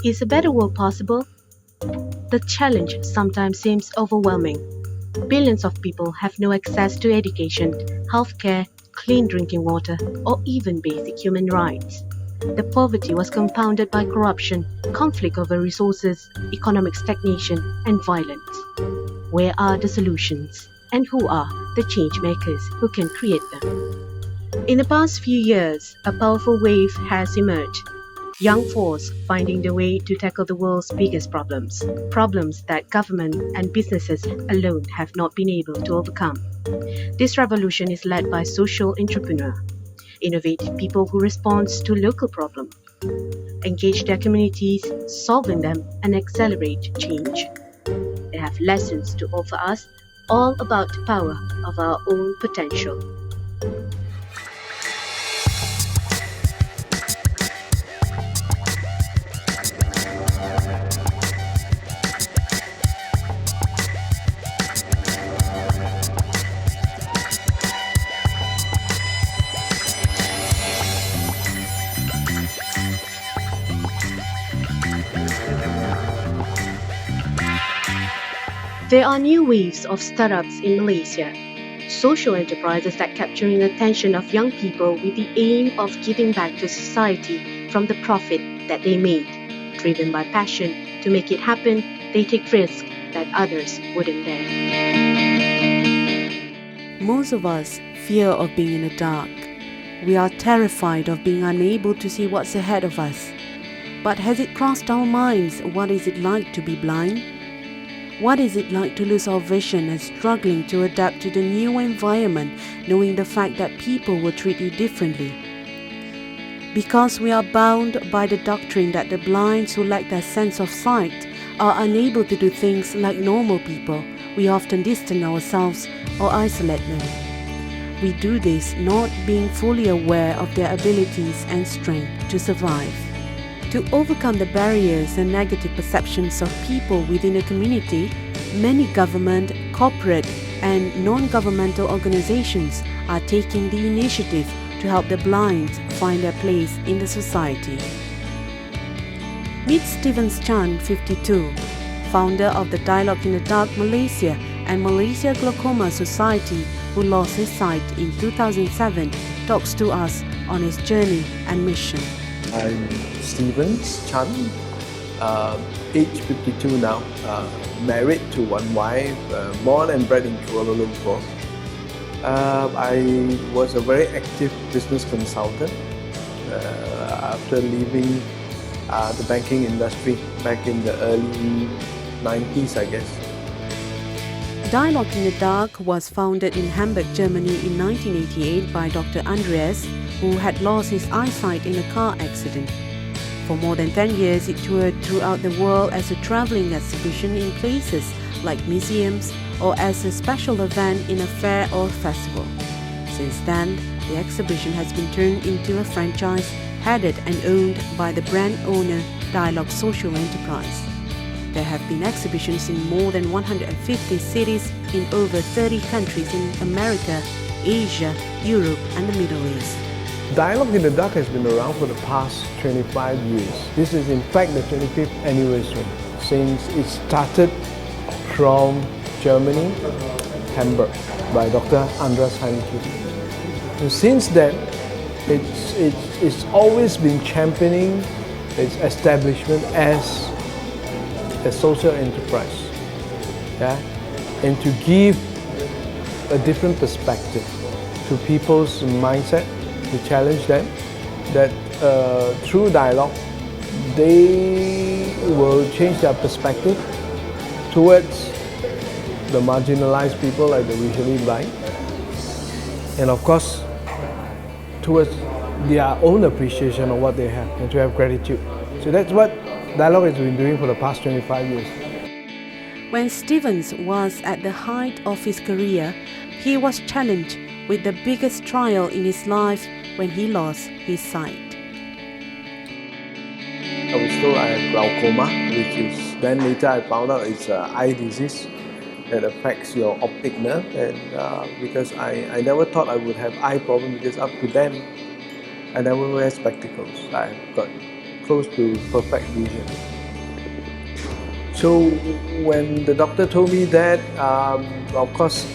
Is a better world possible? The challenge sometimes seems overwhelming. Billions of people have no access to education, healthcare, clean drinking water, or even basic human rights. The poverty was compounded by corruption, conflict over resources, economic stagnation, and violence. Where are the solutions? And who are the change makers who can create them? In the past few years, a powerful wave has emerged. Young force finding the way to tackle the world's biggest problems that government and businesses alone have not been able to overcome. This revolution is led by social entrepreneurs, innovative people who respond to local problems, engage their communities, solving them, and accelerate change. They have lessons to offer us, all about the power of our own potential. There are new waves of startups in Malaysia, social enterprises that capturing the attention of young people with the aim of giving back to society from the profit that they made. Driven by passion to make it happen, they take risks that others wouldn't dare. Most of us fear of being in the dark. We are terrified of being unable to see what's ahead of us. But has it crossed our minds what is it like to be blind? What is it like to lose our vision and struggling to adapt to the new environment, knowing the fact that people will treat you differently? Because we are bound by the doctrine that the blind who lack their sense of sight are unable to do things like normal people, we often distance ourselves or isolate them. We do this not being fully aware of their abilities and strength to survive. To overcome the barriers and negative perceptions of people within a community, many government, corporate, and non-governmental organizations are taking the initiative to help the blind find their place in the society. Meet Steven Chan, 52, founder of the Dialogue in the Dark Malaysia and Malaysia Glaucoma Society, who lost his sight in 2007, talks to us on his journey and mission. I'm Steven Chan, age 52 now, married to one wife, born and bred in Kuala Lumpur. I was a very active business consultant after leaving the banking industry back in the early 90s, I guess. Dialogue in the Dark was founded in Hamburg, Germany in 1988 by Dr. Andreas, who had lost his eyesight in a car accident. For more than 10 years, it toured throughout the world as a traveling exhibition in places like museums or as a special event in a fair or festival. Since then, the exhibition has been turned into a franchise headed and owned by the brand owner Dialogue Social Enterprise. There have been exhibitions in more than 150 cities in over 30 countries in America, Asia, Europe, and the Middle East. Dialogue in the Dark has been around for the past 25 years. This is in fact the 25th anniversary since it started from Germany, Hamburg, by Dr. Andreas Heinke. And since then, it's always been championing its establishment as a social enterprise, and to give a different perspective to people's mindset, to challenge them, that through dialogue, they will change their perspective towards the marginalized people like the visually blind, and of course, towards their own appreciation of what they have and to have gratitude. So that's what Dialogue has been doing for the past 25 years. When Stevens was at the height of his career, he was challenged with the biggest trial in his life when he lost his sight. I was told I had glaucoma, which is, then later I found out it's an eye disease. that affects your optic nerve, and because I never thought I would have eye problem, because up to then I never wear spectacles. I've got close to perfect vision. So when the doctor told me that, of course,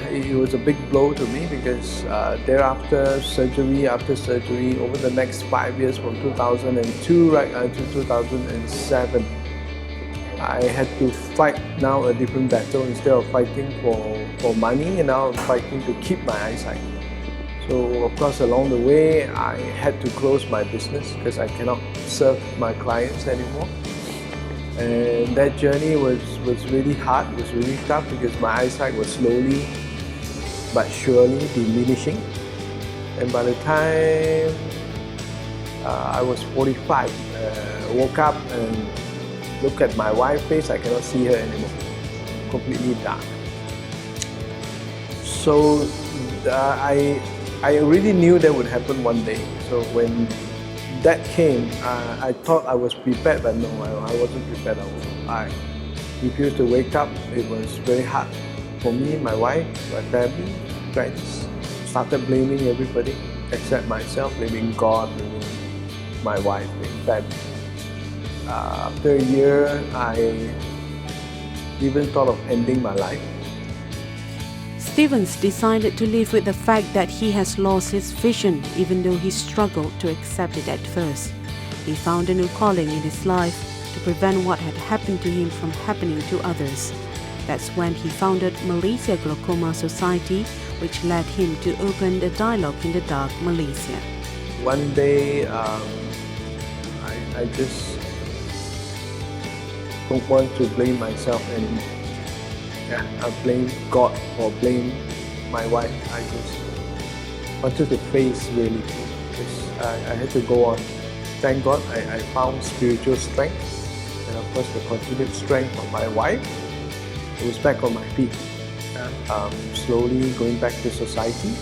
it was a big blow to me, because thereafter, surgery after surgery, over the next 5 years, from 2002 right until 2007, I had to fight now a different battle. Instead of fighting for money, and now I'm fighting to keep my eyesight. So of course, along the way, I had to close my business because I cannot serve my clients anymore. And that journey was really hard, was really tough, because my eyesight was slowly but surely diminishing. And by the time I was 45, woke up and look at my wife's face, I cannot see her anymore, completely dark. So I already knew that would happen one day. So when that came, I thought I was prepared, but no, I wasn't prepared at all. I refused to wake up. It was very hard for me, my wife, my family, friends. Started blaming everybody except myself, blaming God, blaming my wife, blaming family. After a year, I even thought of ending my life. Stevens decided to live with the fact that he has lost his vision, even though he struggled to accept it at first. He found a new calling in his life to prevent what had happened to him from happening to others. That's when he founded Malaysia Glaucoma Society, which led him to open the Dialogue in the Dark Malaysia. One day, I just don't want to blame myself anymore. I blame God or blame my wife. I just wanted to face reality. I had to go on. Thank God I found spiritual strength, and of course the continued strength of my wife. I was back on my feet, slowly going back to society.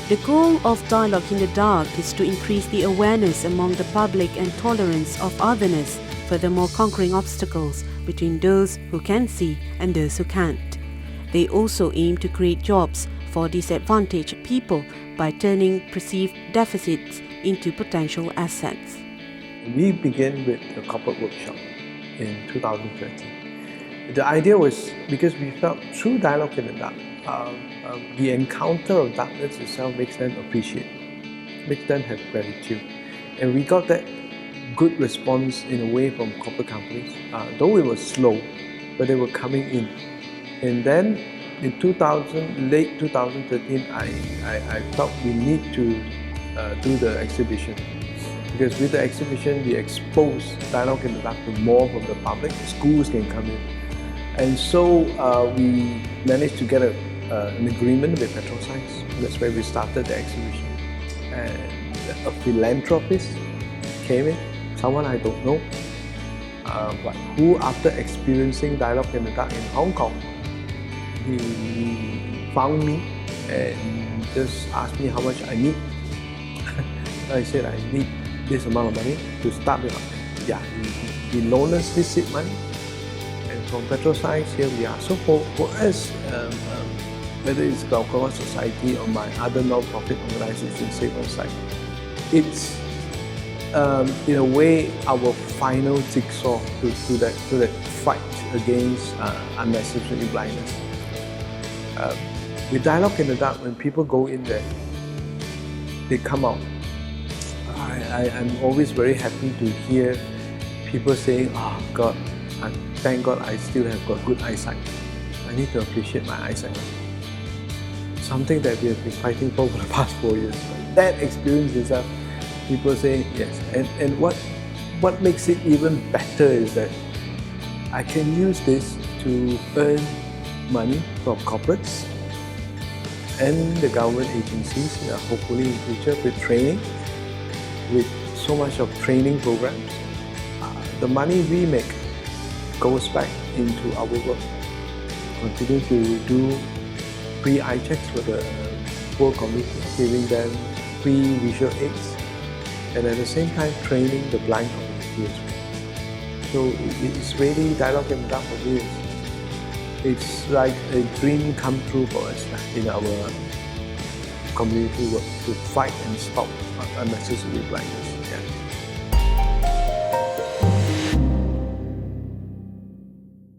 The goal of Dialogue in the Dark is to increase the awareness among the public and tolerance of otherness, furthermore conquering obstacles between those who can see and those who can't. They also aim to create jobs for disadvantaged people by turning perceived deficits into potential assets. We began with a corporate workshop in 2013. The idea was because we felt through Dialogue in the Dark, the encounter of darkness itself makes them appreciate, makes them have gratitude. And we got that good response in a way from corporate companies, though it was slow, but they were coming in. And then in late 2013, I felt we need to do the exhibition, because with the exhibition we expose Dialogue in the Dark to more from the public. Schools can come in, and so we managed to get an agreement with Petrol Science. That's where we started the exhibition. And a philanthropist came in, someone I don't know, but who, after experiencing Dialogue in the Dark in Hong Kong, he found me and just asked me how much I need. I said I need this amount of money to start with. Yeah, he loaned us this seed money, and from Petrol Science, here we are. So for us, whether it's Glaucoma Society or my other non-profit organization, Save On Sight, it's in a way our final jigsaw to that fight against unnecessary blindness. With Dialogue in the Dark, when people go in there, they come out. I'm always very happy to hear people saying, "Oh God, thank God I still have got good eyesight. I need to appreciate my eyesight." Something that we have been fighting for the past 4 years. That experience itself, people saying yes. And what makes it even better is that I can use this to earn money from corporates and the government agencies, hopefully in future with training, with so much of training programs. The money we make goes back into our work. Continue to do free eye checks for the poor community, giving them free visual aids, and at the same time training the blind community as well. So it's really Dialogue in the Dark for me. It's like a dream come true for us in our community work to fight and stop unnecessary blindness. Yeah.